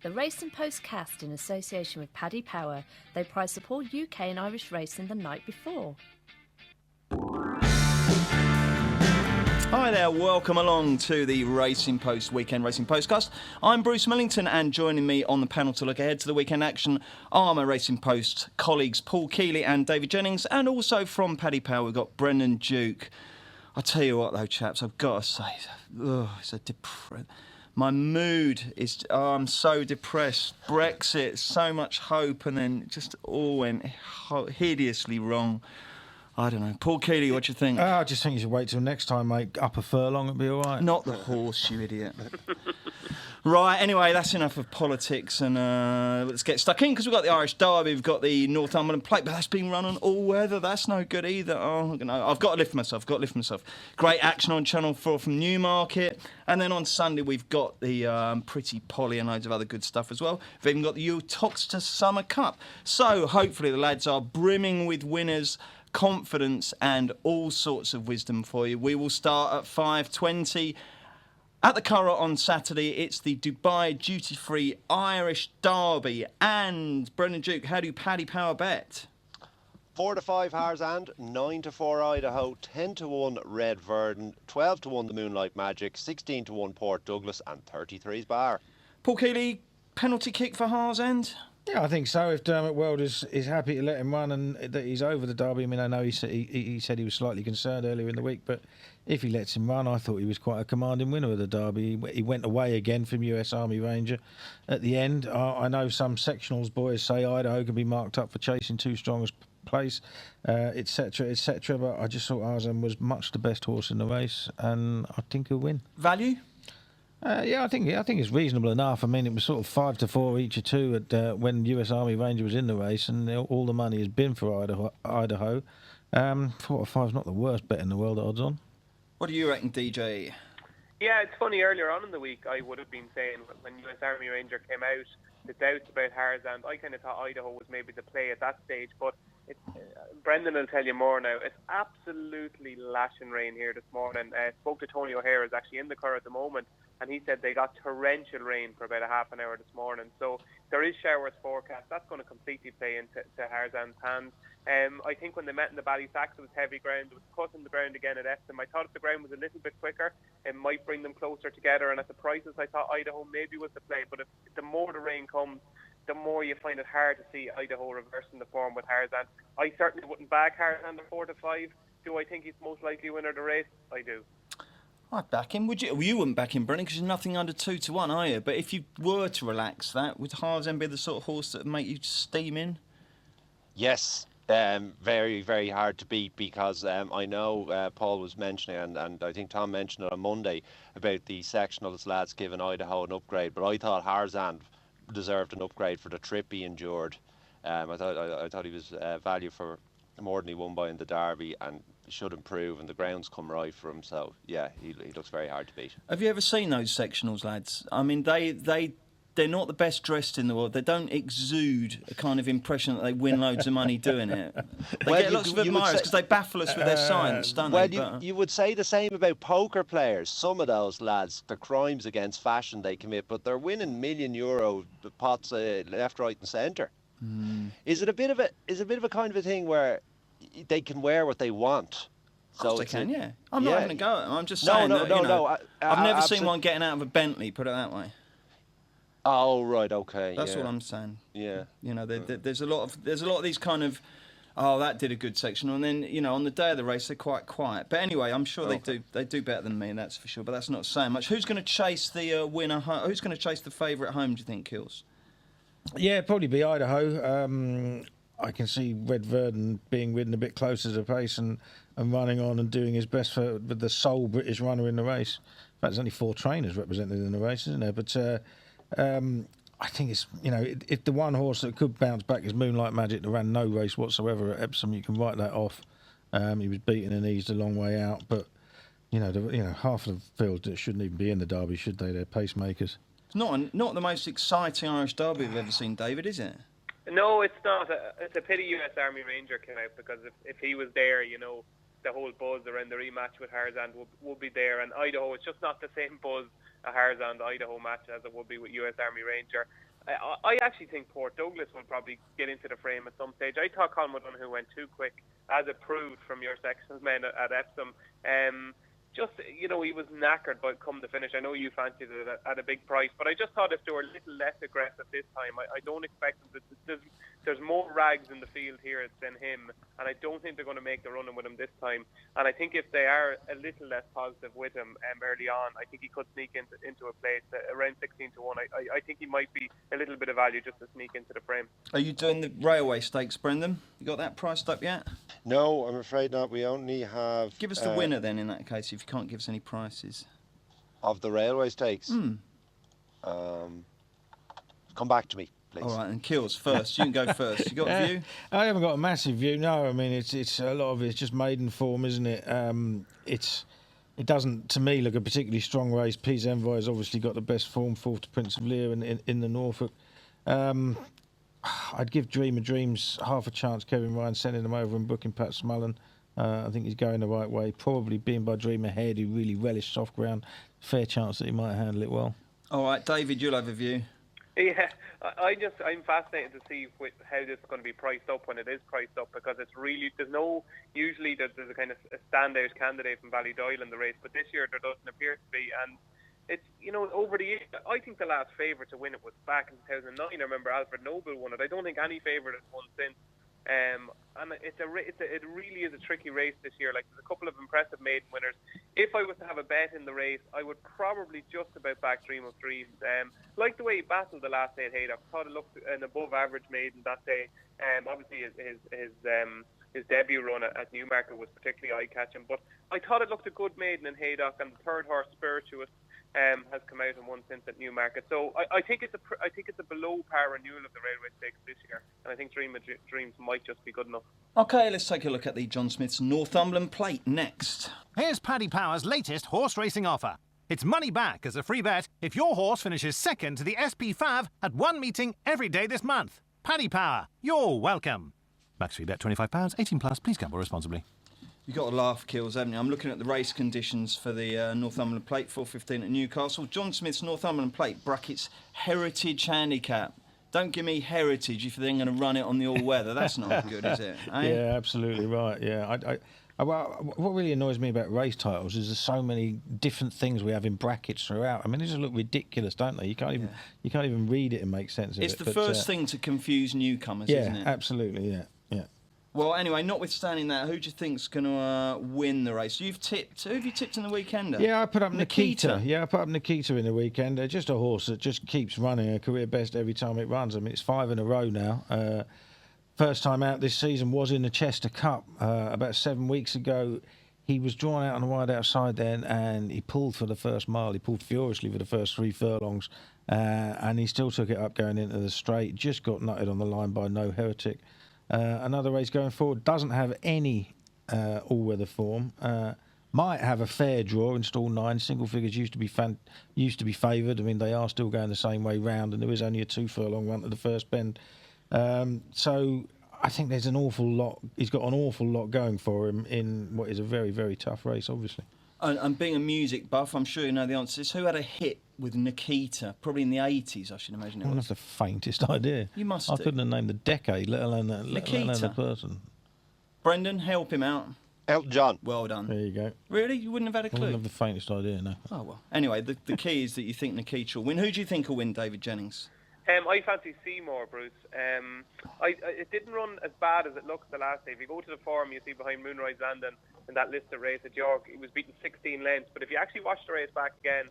The Racing Postcast in association with Paddy Power. They prize support UK and Irish racing the night before. Hi there, welcome along to the Racing Post Weekend Racing Postcast. I'm Bruce Millington, and joining me on the panel to look ahead to the weekend action are my Racing Post colleagues Paul Keeley and David Jennings, and also from Paddy Power we've got Brendan Duke. I tell you what though, chaps, I've got to say, my mood is, I'm so depressed. Brexit, so much hope, and then it just all went hideously wrong. I don't know. Paul Keeley, what do you think? I just think you should wait till next time, mate. Up a furlong, it'll be all right. Not the horse, you idiot. Right, anyway, that's enough of politics, and let's get stuck in, because we've got the Irish Derby, we've got the Northumberland Plate, but that's been run on all weather. That's no good either. Oh, no, I've got to lift myself, Great action on Channel 4 from Newmarket, and then on Sunday we've got the Pretty Polly and loads of other good stuff as well. We've even got the Utoxeter Summer Cup. So hopefully the lads are brimming with winners, confidence and all sorts of wisdom for you. We will start at 5:20 at the Curragh on Saturday. It's the Dubai duty-free Irish Derby. And Brendan Duke, how do Paddy Power bet? 4-5 Harzand, 9-4 Idaho, 10-1 Red Verdon, 12-1 the Moonlight Magic, 16-1 Port Douglas, and 33's Bar. Paul Keeley, penalty kick for Harzand? Yeah, I think so. If Dermot Weld is happy to let him run and that he's over the Derby, I mean, I know he said he was slightly concerned earlier in the week, but if he lets him run, I thought he was quite a commanding winner of the Derby. He went away again from US Army Ranger at the end. I know some sectionals boys say Idaho can be marked up for chasing too strong a place, etc., but I just thought Arzan was much the best horse in the race, and I think he'll win. Value? Yeah, I think it's reasonable enough. I mean, it was sort of 5-4 each or two at when US Army Ranger was in the race, and all the money has been for Idaho. 4-5 is not the worst bet in the world at odds on. What do you reckon, DJ? Yeah, it's funny. Earlier on in the week, I would have been saying when US Army Ranger came out, the doubts about Harzand, I kind of thought Idaho was maybe the play at that stage, but Brendan will tell you more now. It's absolutely lashing rain here this morning. Spoke to Tony O'Hare, who's actually in the Curragh at the moment, and he said they got torrential rain for about a half an hour this morning. So there is showers forecast. That's going to completely play into Harzand's hands. I think when they met in the Ballysacks, it was heavy ground. It was cutting the ground again at Epsom. I thought if the ground was a little bit quicker, it might bring them closer together. And at the prices, I thought Idaho maybe was the play. But the more the rain comes, the more you find it hard to see Idaho reversing the form with Harzand. I certainly wouldn't back Harzand at 4-5. Do I think he's most likely winner of the race? I do. I'd back him. Would you? Well, you wouldn't back him, Brendan, because you're nothing under 2-1, are you? But if you were to relax that, would Harzand be the sort of horse that would make you steam in? Yes, very, very hard to beat, because I know Paul was mentioning, and I think Tom mentioned it on Monday, about the sectionals lads giving Idaho an upgrade, but I thought Harzand deserved an upgrade for the trip he endured. I thought he was value for more than he won by in the Derby, and should improve, and the ground's come right for him. So yeah, he looks very hard to beat. Have you ever seen those sectionals lads? I mean, they're not the best dressed in the world. They don't exude a kind of impression that they win loads of money doing it. They get lots of admirers because they baffle us with their science, don't they? Well, you would say the same about poker players. Some of those lads, the crimes against fashion they commit, but they're winning €1 million pots left, right, and centre. Is it a bit of a kind of a thing where they can wear what they want? So they can, yeah. I'm not having a go at them. I'm just saying I've never seen one getting out of a Bentley, put it that way. Oh, right, okay. That's what I'm saying. Yeah. You know, there's a lot of these kind of, oh, that did a good section, and then, you know, on the day of the race they're quite quiet. But anyway, I'm sure they do better than me, that's for sure. But that's not saying much. Who's going to chase the winner? Who's going to chase the favourite home? Do you think, Kills? Yeah, it'd probably be Idaho. I can see Red Verdon being ridden a bit closer to the pace and running on and doing his best with the sole British runner in the race. In fact, there's only 4 trainers represented in the race, isn't there? But I think it's, you know, if the one horse that could bounce back is Moonlight Magic, that ran no race whatsoever at Epsom, you can write that off. He was beaten and eased a long way out, but half of the field that shouldn't even be in the Derby, should they? They're pacemakers. It's not the most exciting Irish Derby we've ever seen, David, is it? No, it's not. It's a pity US Army Ranger came out, because if he was there, you know, the whole buzz around the rematch with Harzand would be there, and Idaho, it's just not the same buzz a Harzand Idaho match as it would be with US Army Ranger. I actually think Port Douglas will probably get into the frame at some stage. I thought Colin O'Donoghue went too quick, as it proved from your sections men at Epsom. Just, he was knackered by come to finish. I know you fancied it at a big price, but I just thought if they were a little less aggressive this time, I don't expect them to. There's more rags in the field here than him, and I don't think they're going to make the running with him this time. And I think if they are a little less positive with him early on, I think he could sneak into a place around 16 to 1. I think he might be a little bit of value just to sneak into the frame. Are you doing the railway stakes, Brendan? You got that priced up yet? No, I'm afraid not. We only have... Give us the winner then in that case, if you can't give us any prices. Of the railway stakes? Come back to me, please. All right, and Kills first. You can go first. You got a view? I haven't got a massive view, no. I mean, it's a lot of it's just maiden form, isn't it? It doesn't, to me, look a particularly strong race. Pease Envoy has obviously got the best form, fourth to Prince of Lear in the Norfolk. I'd give Dream of Dreams half a chance. Kevin Ryan sending them over and booking Pat Smullen. I think he's going the right way. Probably being by Dream Ahead, who really relished soft ground. Fair chance that he might handle it well. All right, David, you'll have a view. Yeah, I'm fascinated to see how this is going to be priced up when it is priced up, because it's really, usually there's a kind of a standout candidate from Ballydoyle in the race, but this year there doesn't appear to be. And it's, over the years, I think the last favourite to win it was back in 2009. I remember Alfred Noble won it. I don't think any favourite has won since. And it really is a tricky race this year. Like, there's a couple of impressive maiden winners. If I was to have a bet in the race, I would probably just about back Dream of Dreams. Like the way he battled the last day at Haydock, thought it looked an above average maiden that day. Obviously his debut run at Newmarket was particularly eye catching, but I thought it looked a good maiden in Haydock, and the third horse Spirituous has come out and won since at Newmarket. So I think it's a below par renewal of the Railway Stakes this year, and I think Dream of Dreams might just be good enough. OK, let's take a look at the John Smith's Northumberland Plate next. Here's Paddy Power's latest horse racing offer. It's money back as a free bet if your horse finishes second to the SP Fav at one meeting every day this month. Paddy Power, you're welcome. Max free bet £25, 18 plus. Please gamble responsibly. You've got to laugh, Kills, haven't you? I'm looking at the race conditions for the Northumberland Plate, 4:15 at Newcastle. John Smith's Northumberland Plate, brackets Heritage Handicap. Don't give me Heritage if you're then going to run it on the all-weather. That's not good, is it? Eh? Yeah, absolutely right. Yeah, what really annoys me about race titles is there's so many different things we have in brackets throughout. I mean, they just look ridiculous, don't they? You can't even read it and make sense of it. It's the first thing to confuse newcomers, isn't it? Yeah, absolutely. Yeah. Well, anyway, notwithstanding that, who do you think's going to win the race? Who have you tipped in the weekender? Yeah, I put up Nikita. Yeah, I put up Nikita in the weekend. Just a horse that just keeps running a career best every time it runs. I mean, it's 5 in a row now. First time out this season was in the Chester Cup about 7 weeks ago. He was drawn out on the wide outside then, and he pulled for the first mile. He pulled furiously for the first 3 furlongs, and he still took it up going into the straight. Just got nutted on the line by No Heretic. Another race going forward, doesn't have any all-weather form. Might have a fair draw in stall 9. Single figures used to be favoured. I mean, they are still going the same way round, and there is only a 2 furlong run to the first bend. So I think there's an awful lot. He's got an awful lot going for him in what is a very, very tough race, obviously. And being a music buff, I'm sure you know the answers. Who had a hit with Nikita? Probably in the 80s, I should imagine it was. That's the faintest idea. You must I do. couldn't have named the decade, let alone the person. Brendan, help him out. Elton John. Well done. There you go. Really? You wouldn't have had a I clue? wouldn't have the faintest idea, no. Oh, well. Anyway, the key is that you think Nikita will win. Who do you think will win, David Jennings? I fancy Seymour, Bruce. It didn't run as bad as it looked the last day. If you go to the forum, you see behind Moonrise Landon in that list of race at York, he was beaten 16 lengths. But if you actually watch the race back again,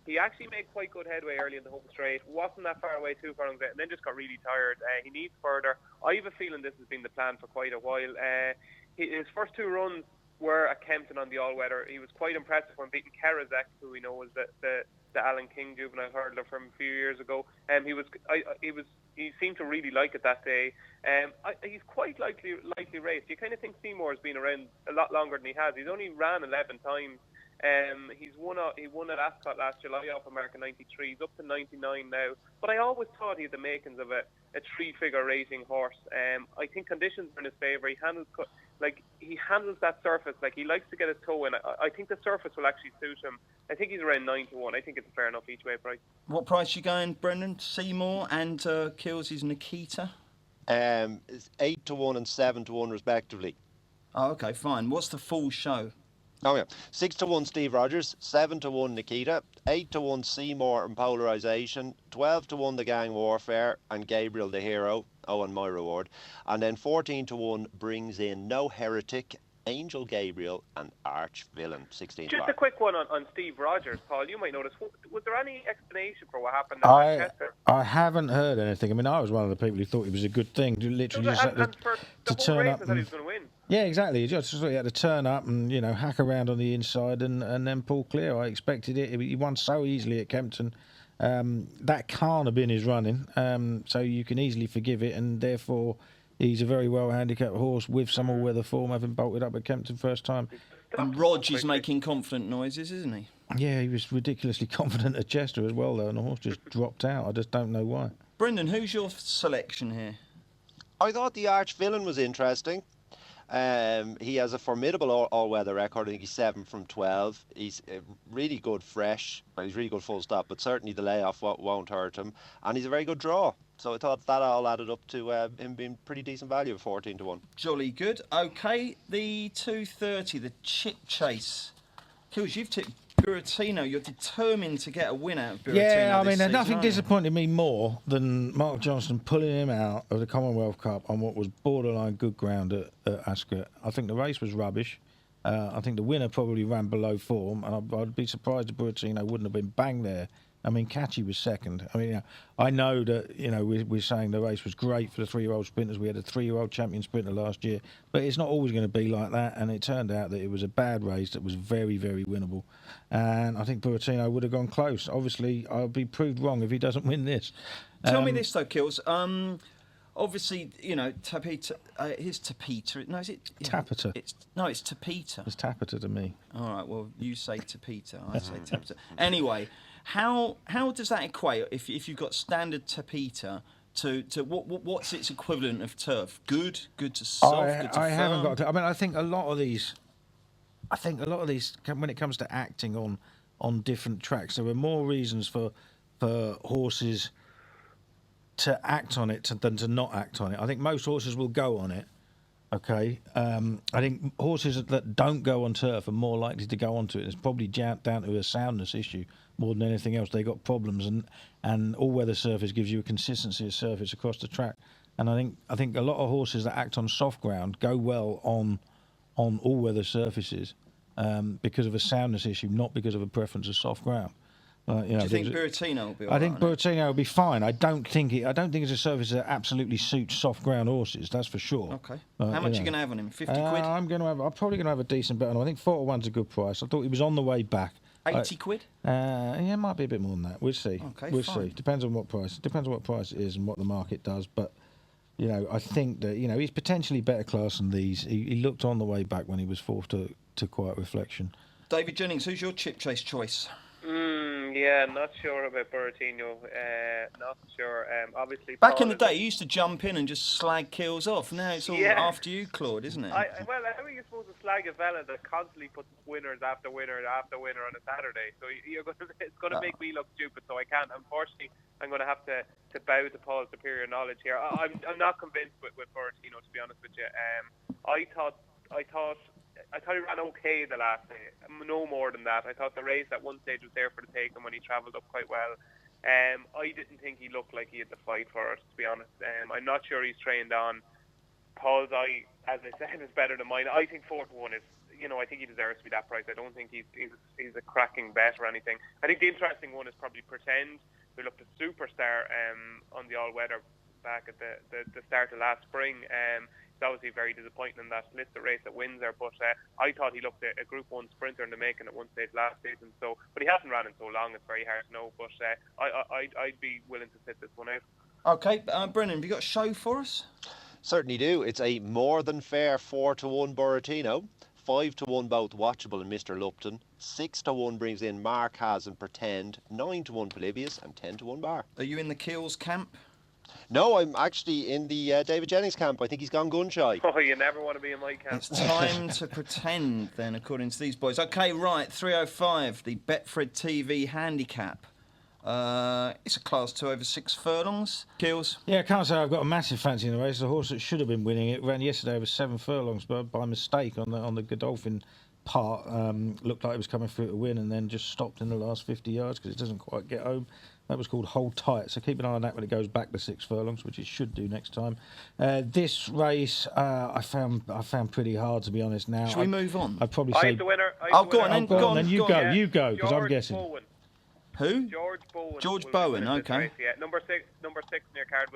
he actually made quite good headway early in the home straight. Wasn't that far away, 2 furlongs out, and then just got really tired. He needs further. I have a feeling this has been the plan for quite a while. His first 2 runs were at Kempton on the all-weather. He was quite impressive when beating Kerazek, who we know was the Alan King juvenile hurdler from a few years ago. He seemed to really like it that day. He's quite likely raced. You kind of think Seymour's been around a lot longer than he has. He's only ran 11 times. He won at Ascot last July off a mark of 93. He's up to 99 now. But I always thought he had the makings of a 3-figure racing horse. I think conditions are in his favour. He handles like he handles that surface. Like he likes to get his toe in. I think the surface will actually suit him. I think he's around 9-1. I think it's a fair enough each way price. What price you going, Brendan? Seymour and Kills' Nikita? It's 8-1 and 7-1 respectively. Oh, okay, fine. What's the full show? Oh yeah, 6-1 Steve Rogers, 7-1 Nikita, 8-1 Seymour and Polarisation, 12-1 The Gang Warfare and Gabriel the Hero. Oh, and my reward, and then 14-1 brings in No Heretic, Angel Gabriel and Arch Villain. 16. Just a quick one on Steve Rogers, Paul. You might notice. Was there any explanation for what happened at Manchester? I haven't heard anything. I mean, I was one of the people who thought it was a good thing to literally and for the to whole turn race, up. I thought he was going to win. Yeah, exactly. You just thought he had to turn up and hack around on the inside and then pull clear. I expected it. He won so easily at Kempton. That can't have been his running, so you can easily forgive it, and therefore he's a very well handicapped horse with some all-weather form, having bolted up at Kempton first time. And Rog is making confident noises, isn't he? Yeah, he was ridiculously confident at Chester as well, though, and the horse just dropped out. I just don't know why. Brendan, who's your selection here? I thought the Arch Villain was interesting. He has a formidable all-weather record. I think he's 7 from 12. He's really good fresh. Well, he's really good full stop, but certainly the layoff won't hurt him. And he's a very good draw. So I thought that all added up to him being pretty decent value of 14-1. Jolly good. Okay, the 2:30, the Chip Chase. Kills, you've tipped Buratino. You're determined to get a win out of Buratino. Yeah, I mean, this there's season, nothing aren't you? disappointed me more than Mark Johnston pulling him out of the Commonwealth Cup on what was borderline good ground at Ascot. I think the race was rubbish. I think the winner probably ran below form, and I'd be surprised if Buratino wouldn't have been bang there. I mean, Catchy was second. I mean, I know that, we're saying the race was great for the 3-year-old sprinters. We had a 3-year-old champion sprinter last year, but it's not always going to be like that. And it turned out that it was a bad race that was very, very winnable. And I think Buratino would have gone close. Obviously, I'll be proved wrong if he doesn't win this. Tell me this, though, Kills. Obviously, Tapita, his Tapita. No, is it? Tapita. It's Tapita. It's Tapita to me. All right, well, you say Tapita, I say Tapita. Anyway, how does that equate if you've got standard Tapita to what's its equivalent of turf? Good to soft, good to I firm? haven't got to, I mean, I think a lot of these, when it comes to acting on different tracks, there are more reasons for horses to act on it than to not act on it. I think most horses will go on it. Okay, I think horses that don't go on turf are more likely to go onto it. It's probably down to a soundness issue more than anything else. They got problems, and all-weather surface gives you a consistency of surface across the track. And I think a lot of horses that act on soft ground go well on all-weather surfaces because of a soundness issue, not because of a preference of soft ground. Do you think Buratino will be all right? I think Buratino will be fine. I don't think it's a surface that absolutely suits soft ground horses. That's for sure. Okay. How much are you going to have on him? 50 quid? I'm probably going to have a decent bet on him. I think 4-1's a good price. I thought he was on the way back. 80 quid? Yeah, it might be a bit more than that. We'll see. Okay, we'll fine. see. Depends on what price. Depends on what price it is and what the market does. But I think that he's potentially better class than these. He looked on the way back when he was forced to quiet reflection. David Jennings, who's your Chip Chase choice? Yeah, not sure about Buratino. Not sure. Obviously, Back in the day, you used to jump in and just slag Kills off. Now it's all after you, Claude, isn't it? How are you supposed to slag a fella that constantly puts winners after winner after winner on a Saturday? So it's going to make me look stupid. So I can't. Unfortunately, I'm going to have to bow to Paul's superior knowledge here. I'm not convinced with Buratino, to be honest with you. I thought he ran okay the last day, no more than that. I thought the race at one stage was there for the taking when he travelled up quite well. I didn't think he looked like he had the fight for it, to be honest. I'm not sure he's trained on. Paul's eye, as I said, is better than mine. I think 4-1 is, I think he deserves to be that price. I don't think he's a cracking bet or anything. I think the interesting one is probably Pretend, who looked a superstar on the all-weather back at the start of last spring. It's obviously very disappointing in that listed race at Windsor, but I thought he looked a Group 1 sprinter in the making at one stage last season. So, but he hasn't ran in so long; it's very hard to know. But I'd be willing to sit this one out. Okay, Brennan, have you got a show for us? Certainly do. It's a more than fair 4-1 Buratino, 5-1 both Watchable and Mr. Lupton, 6-1 brings in Mark Has and Pretend, 9-1 Polybius, and 10-1 Bar. Are you in the Kills camp? No, I'm actually in the David Jennings camp. I think he's gone gun shy. Oh, you never want to be in my camp. It's time to pretend, then, according to these boys. Okay, right, 305, the Betfred TV handicap. It's a Class 2 over 6 furlongs. Kills. Yeah, I can't say I've got a massive fancy in the race. The horse that should have been winning it ran yesterday over 7 furlongs, but by mistake on the Godolphin part. Looked like it was coming through to win and then just stopped in the last 50 yards because it doesn't quite get home. That was called Hold Tight, so keep an eye on that when it goes back to 6 furlongs, which it should do next time. This race, I found pretty hard, to be honest. Now, Should we move on? I'd probably say. I'm the winner. Go on, then. You go. You go, because I'm George guessing. Bowen. Who? George Bowen. George will Bowen, win this okay. race, yeah. Number six in your card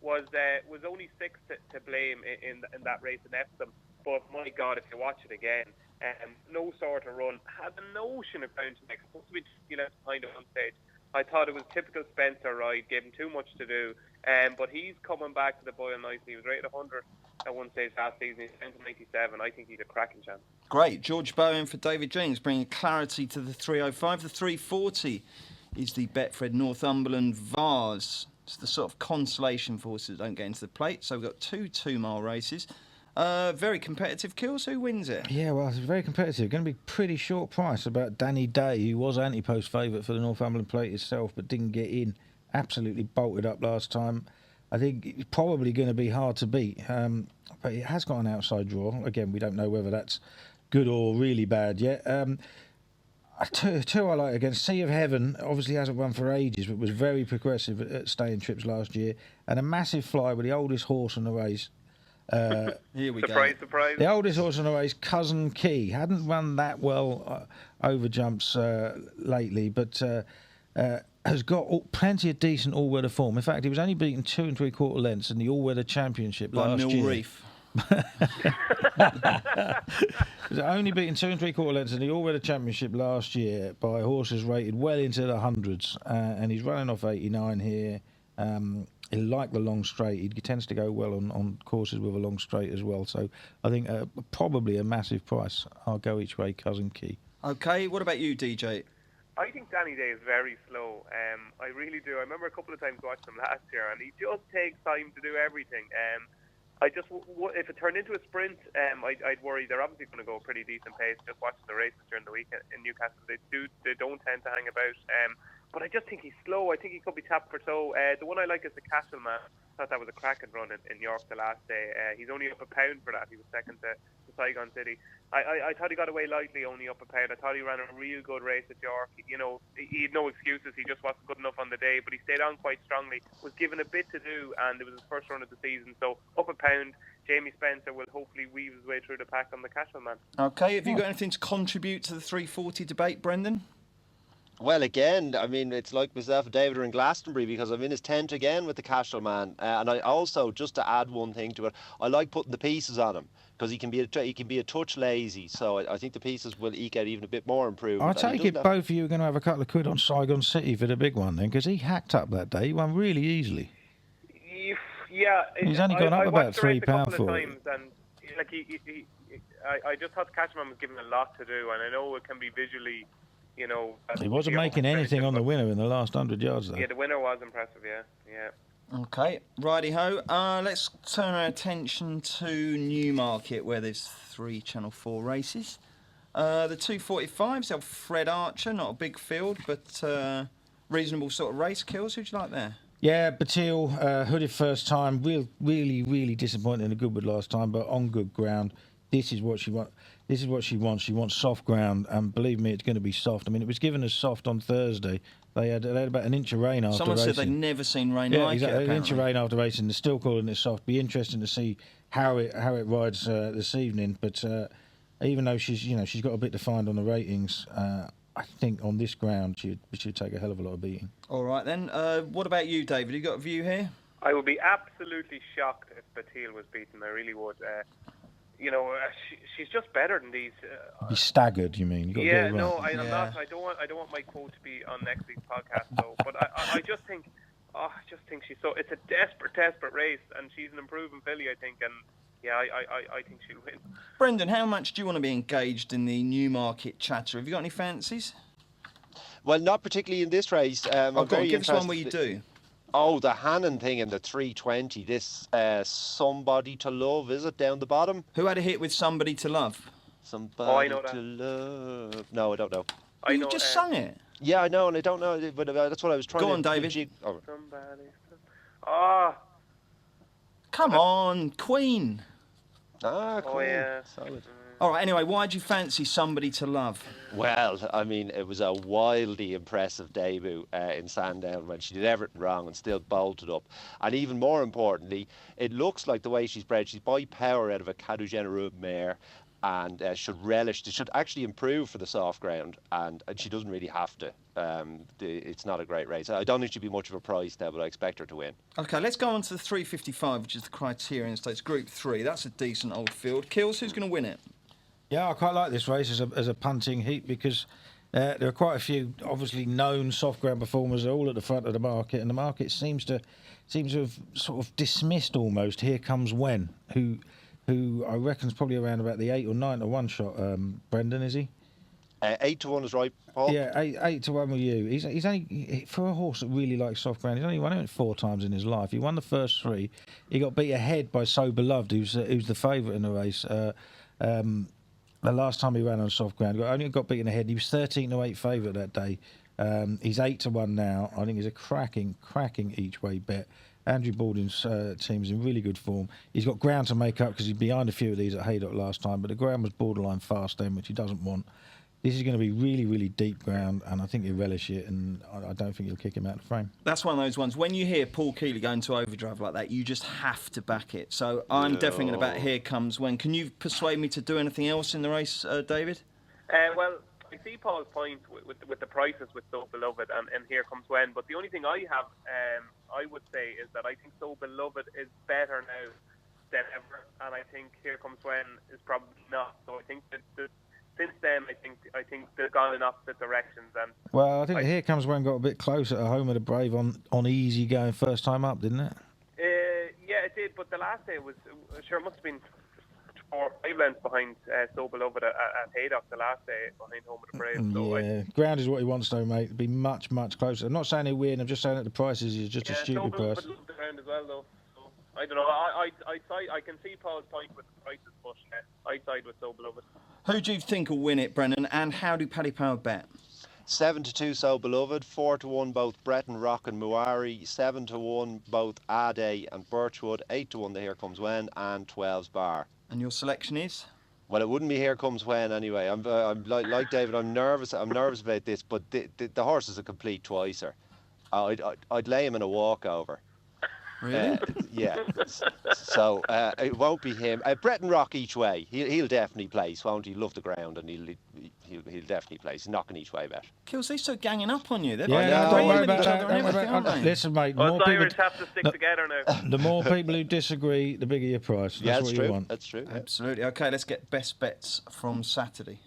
was only 6 to blame in that race in Epsom. But my God, if you watch it again, no sort of run, had a notion of bouncing back. Supposed to be behind at one stage. I thought it was typical Spencer ride, gave him too much to do. But he's coming back to the Boyle nicely. He was rated 100 at one stage last season. He's down to 97. I think he's a cracking chance. Great. George Bowen for David Jennings, bringing clarity to the 305. The 340 is the Betfred Northumberland Vase. It's the sort of consolation for horses that don't get into the plate. So we've got 2 2-mile races. Very competitive. Kills. Who wins it? Yeah, well, it's very competitive. Going to be pretty short price about Danny Day, who was anti-post favourite for the Northumberland Plate itself, but didn't get in. Absolutely bolted up last time. I think it's probably going to be hard to beat. But it has got an outside draw. Again, we don't know whether that's good or really bad yet. Two I like against Sea of Heaven. Obviously hasn't run for ages, but was very progressive at staying trips last year. And a massive fly with the oldest horse in the race. Here we Surprise, go. surprise. The oldest horse in the race, Cousin Key, hadn't run that well over jumps lately, but has got plenty of decent all-weather form. In fact, he was only beaten 2 3/4 lengths in the all-weather championship By last Mill year. Reef. He was only beaten 2 3/4 lengths in the all-weather championship last year by horses rated well into the hundreds, and he's running off 89 here. He liked the long straight. He tends to go well on courses with a long straight as well. So I think probably a massive price. I'll go each way, Cousin Key. Okay, what about you, DJ? I think Danny Day is very slow. I really do. I remember a couple of times watching him last year, and he just takes time to do everything. If it turned into a sprint, I'd worry. They're obviously going to go a pretty decent pace. Just watching the races during the week in Newcastle, they don't tend to hang about. But I just think he's slow. I think he could be tapped for toe. The one I like is the Castleman. I thought that was a cracking run in York the last day. He's only up £1 for that. He was second to Saigon City. I thought he got away lightly, only up £1. I thought he ran a real good race at York. He had no excuses. He just wasn't good enough on the day, but he stayed on quite strongly. Was given a bit to do, and it was his first run of the season. So up £1. Jamie Spencer will hopefully weave his way through the pack on the Castleman. Okay, have you got anything to contribute to the 340 debate, Brendan? Well, again, I mean, it's like myself and David are in Glastonbury because I'm in his tent again with the Castleman. And I also, just to add one thing to it, I like putting the pieces on him because he can be a touch lazy. So I think the pieces will eke out even a bit more improvement. I take it both of you are going to have a couple of quid on Saigon City for the big one then, because he hacked up that day. He won really easily. Yeah, he's only gone up about £3 for it. And I just thought the Castleman was given a lot to do, and I know it can be visually. He wasn't making anything on the winner in the last 100 yards, though. Yeah, the winner was impressive, yeah. Okay, righty-ho. Let's turn our attention to Newmarket, where there's 3 Channel 4 races. The 245's Fred Archer, not a big field, but reasonable sort of race. Kills. Who'd you like there? Yeah, Batil, hooded first time. Really disappointed in the Goodwood last time, but on good ground. This is what she wants. She wants soft ground, and believe me, it's going to be soft. I mean, it was given as soft on Thursday. They had about an inch of rain after Someone racing. said they'd never seen rain yeah, like exactly. it. An inch of rain after racing. They're still calling it soft. Be interesting to see how it rides this evening. But even though she's got a bit to find on the ratings, I think on this ground she should take a hell of a lot of beating. All right then. What about you, David? You got a view here? I would be absolutely shocked if Batil was beaten. I really would. She's just better than these. Be staggered, you mean? I'm not. I don't want my quote to be on next week's podcast, though. But I just think she's so. It's a desperate race, and she's an improving filly, I think, and I think she'll win. Brendan, how much do you want to be engaged in the Newmarket chatter? Have you got any fancies? Well, not particularly in this race. Give us one where you do. Oh, the Hannon thing in the 320. This Somebody to Love, is it, down the bottom? Who had a hit with Somebody to Love? Somebody I know that. to Love. No, I don't know. You just sung it. Yeah, I know, and I don't know, but that's what I was trying to... Go on, David. Somebody. Oh. Come on, Queen. Ah, cool. Oh, yeah. Solid. All right, anyway, why'd you fancy Somebody to Love? Well, I mean, it was a wildly impressive debut in Sandown when she did everything wrong and still bolted up. And even more importantly, it looks like the way she's bred, she's by power out of a Cadou Genereux mare, and should actually improve for the soft ground, and she doesn't really have to. It's not a great race. I don't think she'd be much of a prize now, but I expect her to win. OK, let's go on to the 355, which is the criterion stakes, Group 3. That's a decent old field. Kills, who's going to win it? Yeah, I quite like this race as a punting heat because there are quite a few obviously known soft ground performers all at the front of the market, and the market seems to have sort of dismissed almost Here Comes When, who I reckon is probably around about the 8 or 9 to 1 shot. Brendan, is he? 8 to 1 is right, Paul. Yeah, 8 to 1 with you. He's only, for a horse that really likes soft ground, he's only won it 4 times in his life. He won the first 3. He got beat ahead by So Beloved, who's the favourite in the race. The last time he ran on soft ground, only got beaten ahead. He was 13 to 8 favourite that day. He's 8 to 1 now. I think he's a cracking each way bet. Andrew Baldwin's team's in really good form. He's got ground to make up because he's behind a few of these at Haydock last time, but the ground was borderline fast then, which he doesn't want. This is going to be really, really deep ground, and I think he'll relish it, and I don't think he'll kick him out of the frame. That's one of those ones. When you hear Paul Keeley go into overdrive like that, you just have to back it. So I'm definitely going to back Here Comes When. Can you persuade me to do anything else in the race, David? Well, I see Paul's point with the prices with So Beloved and Here Comes When, but the only thing I have, I would say, is that I think So Beloved is better now than ever, and I think Here Comes When is probably not. So I think that since then, I think they've gone in opposite directions. And well, I think Here Comes When got a bit closer to Home of the Brave on easy going first time up, didn't it? Yeah, it did. But the last day was sure it must have been 4 or 5 lengths behind So Beloved at Haydock the last day behind Home of the Brave. So yeah, ground is what he wants though, mate. It'd be much closer. I'm not saying he'll win. I'm just saying that the prices is just a stupid price. So the ground as well though. So, I don't know. I can see Paul's point with the prices, but I side with So Beloved. Who do you think will win it, Brendan? And how do Paddy Power bet? 7 to 2 So Beloved, 4 to 1 both Breton Rock and Muari, 7 to 1 both Ade and Birchwood, 8 to 1 the Here Comes When, and 12's Bar. And your selection is? Well, it wouldn't be Here Comes When anyway. I'm like David. I'm nervous about this, but the horse is a complete twicer. I'd lay him in a walkover. Really? Yeah. So it won't be him. Breton Rock each way. He'll definitely place, won't he? Love the ground, and he'll definitely place. Knocking each way bet. Kills, they start ganging up on you. They're Don't worry about that. Listen, mate. Us Irish have to stick together now. The more people who disagree, the bigger your price. That's what you want. That's true. Absolutely. Okay, let's get best bets from Saturday.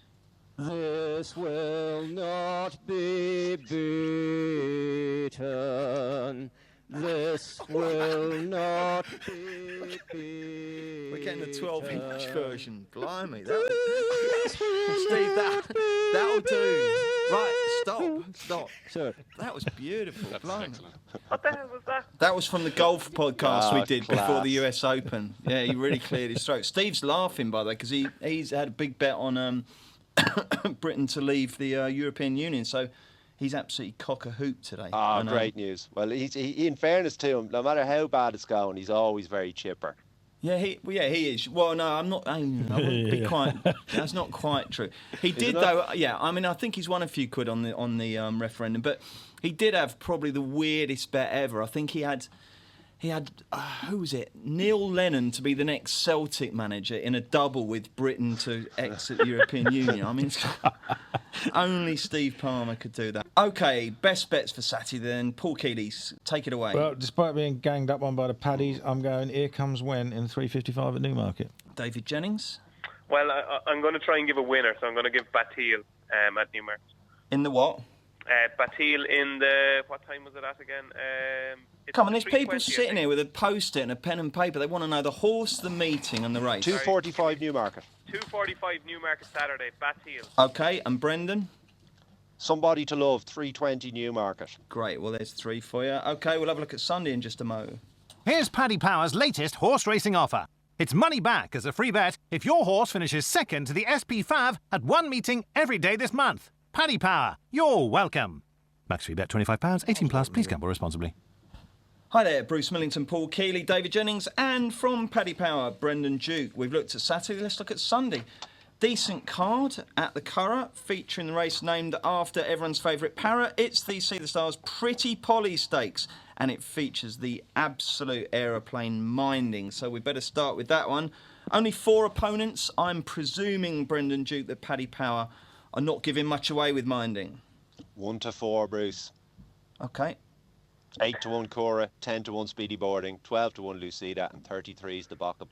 This will not be beaten. This will not be beaten. We're getting the 12-inch version. Blimey. Steve, that'll do. Right, stop. Sure. That was beautiful. Blimey. What the hell was that? That was from the golf podcast we did class. before the US Open. Yeah, he really cleared his throat. Steve's laughing, by the way, because he's had a big bet on Britain to leave the European Union. So he's absolutely cock-a-hoop today. Great news. Well, he, in fairness to him, no matter how bad it's going, he's always very chipper. Yeah, he is. Well, no, I'm not. I wouldn't be quite. That's not quite true. He did though. Yeah, I mean, I think he's won a few quid on the referendum, but he did have probably the weirdest bet ever. I think he had who was it? Neil Lennon to be the next Celtic manager in a double with Britain to exit the European Union. I mean, only Steve Palmer could do that. Okay, best bets for Saturday then. Paul Keeley's, take it away. Well, despite being ganged up on by the Paddies, I'm going Here Comes When in 355 at Newmarket. David Jennings? Well, I'm going to try and give a winner, so I'm going to give Batil at Newmarket. In the what? Batil in the... What time was it at again? Come on, there's people sitting here with a post-it and a pen and paper. They want to know the horse, the meeting and the race. 2:45 Newmarket. 2:45 Newmarket Saturday, Batil. Okay, and Brendan? Somebody to Love, 320 Newmarket. Great, well, there's 3 for you. OK, we'll have a look at Sunday in just a moment. Here's Paddy Power's latest horse racing offer. It's money back as a free bet if your horse finishes second to the SP5 at one meeting every day this month. Paddy Power, you're welcome. Max free bet £25, 18 plus. Please gamble responsibly. Hi there, Bruce Millington, Paul Keeley, David Jennings, and from Paddy Power, Brendan Duke. We've looked at Saturday, let's look at Sunday. Decent card at the Curragh, featuring the race named after everyone's favourite parrot. It's the See the Stars Pretty Polly Stakes, and it features the absolute aeroplane minding. So we better start with that one. Only 4 opponents. I'm presuming, Brendan Duke, that Paddy Power are not giving much away with minding. 1 to 4, Bruce. OK. 8 to 1 Cora, 10 to 1 Speedy Boarding, 12 to 1 Lucida, and 33 is the Baka.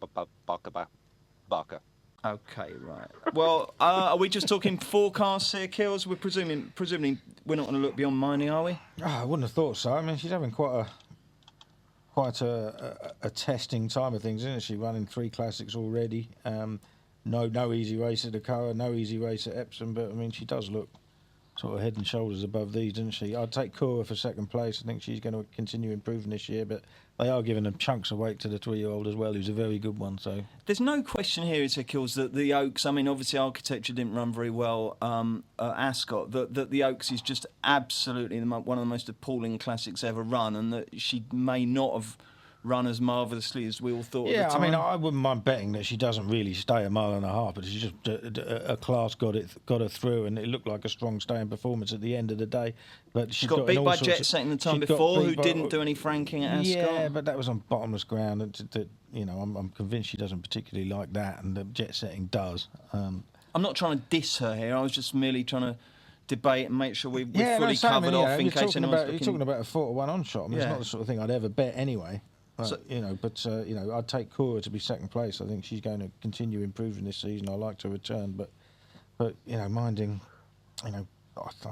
OK, right. Well, are we just talking forecasts here, Kills? We're presuming we're not going to look beyond minding, are we? Oh, I wouldn't have thought so. I mean, she's having quite a testing time of things, isn't she? Running 3 classics already. No easy race at the Curragh, no easy race at Epsom, but I mean, she does look sort of head and shoulders above these, doesn't she? I'd take Cora for second place. I think she's going to continue improving this year, but they are giving them chunks of weight to the 3-year-old as well, who's a very good one. So there's no question here, is there, Kills, that the Oaks, I mean, obviously Architecture didn't run very well at Ascot, that the Oaks is just absolutely one of the most appalling classics ever run, and that she may not have run as marvellously as we all thought at the time. I mean, I wouldn't mind betting that she doesn't really stay a mile and a half, but she's just a class got her through, and it looked like a strong staying performance at the end of the day. But she got beat by Jet Setting the time before, who didn't do any franking at Ascot. Yeah, but that was on bottomless ground. I'm convinced she doesn't particularly like that, and the Jet Setting does. I'm not trying to diss her here. I was just merely trying to debate and make sure we're fully covered off in case anyone's looking. You're talking about a 4-to-1 on shot. I mean, it's not the sort of thing I'd ever bet anyway. So, I'd take Cora to be second place. I think she's going to continue improving this season. I like to return, but minding, I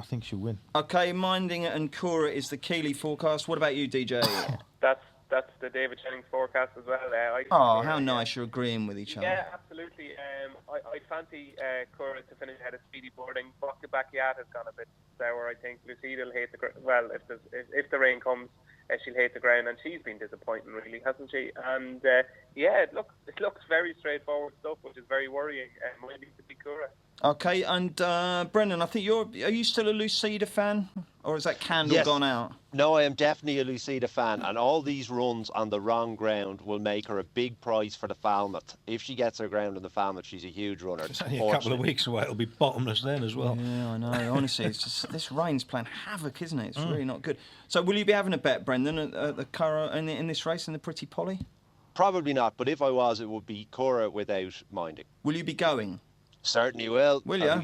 think she'll win. OK, minding and Cora is the Keeley forecast. What about you, DJ? That's the David Jennings forecast as well. How nice you're agreeing with each other. Yeah, absolutely. I fancy Cora to finish ahead of Speedy Boarding. Backyard has gone a bit sour, I think. Lucida will hate if the rain comes, she'll hate the ground, and she's been disappointing, really, hasn't she? And it looks very straightforward stuff, which is very worrying. Might need to be Cora. OK, and Brendan, I think are you still a Lucida fan, or has that candle gone out? No, I am definitely a Lucida fan, and all these runs on the wrong ground will make her a big prize for the Falmouth. If she gets her ground in the Falmouth, she's a huge runner. It's only a couple of weeks away. It'll be bottomless then as well. Yeah, I know. Honestly, it's just this rain's playing havoc, isn't it? It's really not good. So, will you be having a bet, Brendan, at the Curragh in this race in the Pretty Polly? Probably not, but if I was, it would be Cora without minding. Will you be going? Certainly will. Will you?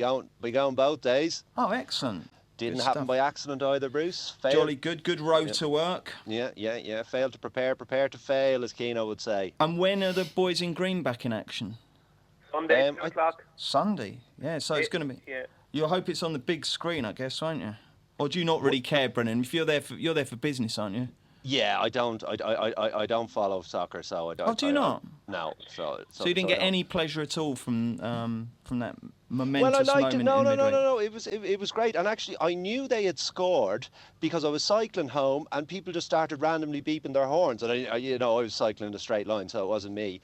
Be going both days. Oh, excellent. Didn't happen by accident either, Bruce. Failed. Jolly good road to work. Yeah. Failed to prepare to fail, as Keano would say. And when are the boys in green back in action? Sunday, 2 o'clock. Sunday, yeah. So it's going to be. Yeah. You'll hope it's on the big screen, I guess, won't you? Or do you not really care, Brennan? If you're there for business, aren't you? Yeah, I don't. I don't follow soccer, so I don't. Oh, do you not? No. So you didn't get any pleasure at all from that momentous moment? Well, I liked it. No. It was great, and actually, I knew they had scored because I was cycling home, and people just started randomly beeping their horns, and I was cycling in a straight line, so it wasn't me.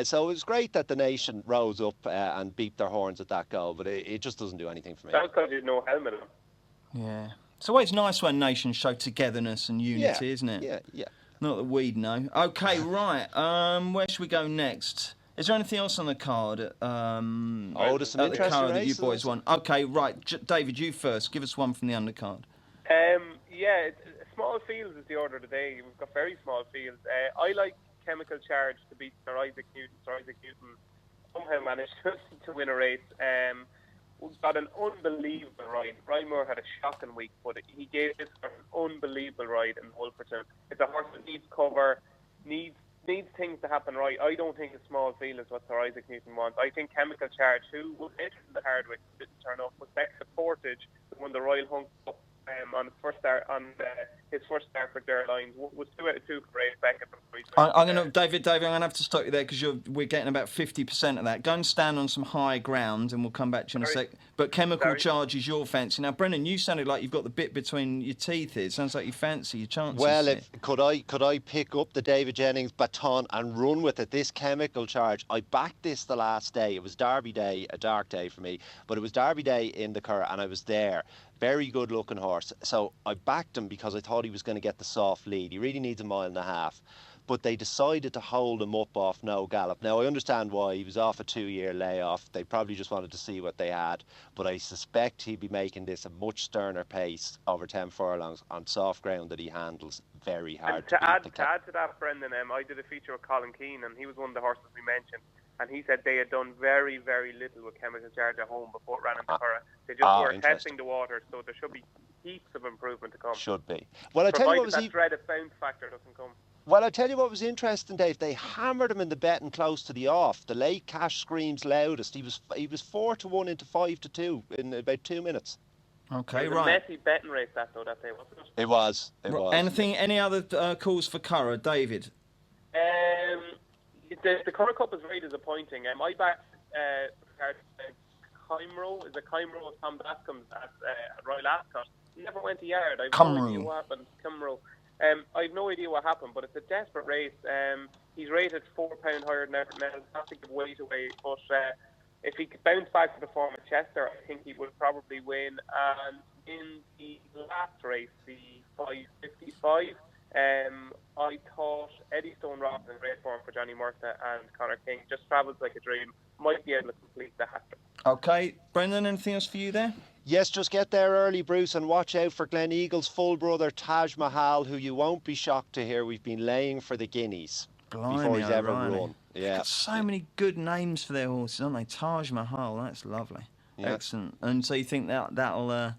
So it was great that the nation rose up and beeped their horns at that goal, but it just doesn't do anything for me. That's because you had no helmet on. Yeah. It's always nice when nations show togetherness and unity, isn't it? Yeah. Not that we'd know. OK, right. Where should we go next? Is there anything else on the card? There's some interesting races that you races. boys won. OK, right. David, you first. Give us one from the undercard. Small fields is the order of the day. We've got very small fields. I like Chemical Charge to beat Sir Isaac Newton. Sir Isaac Newton somehow managed to win a race. We've got an unbelievable ride. Brian Moore had a shocking week, but he gave this an unbelievable ride in Wolferton. It's a horse that needs cover, needs things to happen right. I don't think a small field is what Sir Isaac Newton wants. I think Chemical Charge, who was entering the Hardwick, didn't turn up, was next to Portage, who won the Royal Hunt Cup on the first start on his first start for their lines was 2 out of 2 for Ray Beckett. I'm going to, David, I'm going to have to stop you there because we're getting about 50% of that. Go and stand on some high ground and we'll come back to you in a sec. But chemical charge is your fancy. Now, Brendan, you sounded like you've got the bit between your teeth here. It sounds like you fancy your chances. Well, could I pick up the David Jennings baton and run with it? This chemical charge, I backed this the last day. It was Derby Day, a dark day for me, but it was Derby Day in the Curragh and I was there. Very good looking horse. So I backed him because I thought he was going to get the soft lead. He really needs a mile and a half. But they decided to hold him up off no gallop. Now, I understand why. He was off a 2-year layoff. They probably just wanted to see what they had. But I suspect he'd be making this a much sterner pace over 10 furlongs on soft ground that he handles very hard. And to add to that, Brendan, I did a feature with Colin Keane, and he was one of the horses we mentioned. And he said they had done very, very little with chemical charge at home before it ran into Curragh. They just were testing the water, so there should be heaps of improvement to come. Should be. Well, I tell you what was that dreaded bounce factor doesn't come. Well, I tell you what was interesting, Dave. They hammered him in the betting close to the off. The late cash screams loudest. He was 4-1 into 5-2 in about 2 minutes. Okay, it was a messy betting race that day, wasn't it? It was. Any other calls for Curragh, David? The Curragh Cup is very disappointing. I backed Cymro. Is it Cymro with Tom Bascom's at Royal Ascot? He never went a yard. I have no idea what happened. Cymro. I have no idea what happened, but it's a desperate race. He's rated £4 higher than ever now. He'll have to give weight away, but if he could bounce back to the form at Chester, I think he would probably win. And in the last race, the 5:55, I thought Eddie Stone Ross in great form for Johnny Murtha and Conor King just travels like a dream. Might be able to complete the hat-trick. Okay, Brendan, anything else for you there? Yes, just get there early, Bruce, and watch out for Glen Eagle's full brother Taj Mahal, who you won't be shocked to hear we've been laying for the guineas before he's ever run. Yeah, got so many good names for their horses, aren't they? Taj Mahal, that's lovely. Yeah. Excellent. And so you think that'll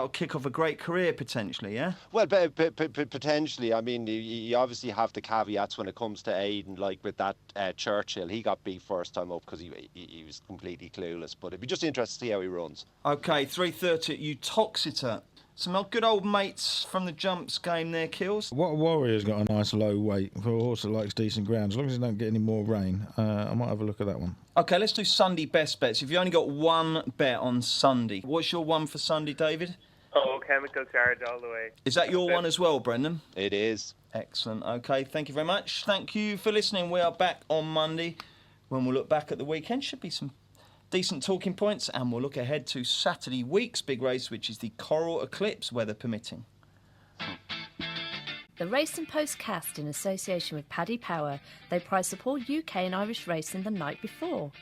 kick off a great career potentially, yeah? Well, potentially. I mean, you obviously have the caveats when it comes to Aidan, like with that Churchill. He got beat first time up because he was completely clueless. But it'd be just interesting to see how he runs. Okay, 3:30 at Utoxeter. Some good old mates from the jumps game there, Kills. What Warrior's got a nice low weight for a horse that likes decent ground. As long as he don't get any more rain, I might have a look at that one. Okay, let's do Sunday best bets. If you only got one bet on Sunday, what's your one for Sunday, David? Oh, chemical charge all the way. Is that your one as well, Brendan? It is. Excellent. Okay, thank you very much. Thank you for listening. We are back on Monday when we'll look back at the weekend. Should be some decent talking points, and we'll look ahead to Saturday week's big race, which is the Coral Eclipse, weather permitting. The Race and Postcast in association with Paddy Power. They prize support UK and Irish racing the night before.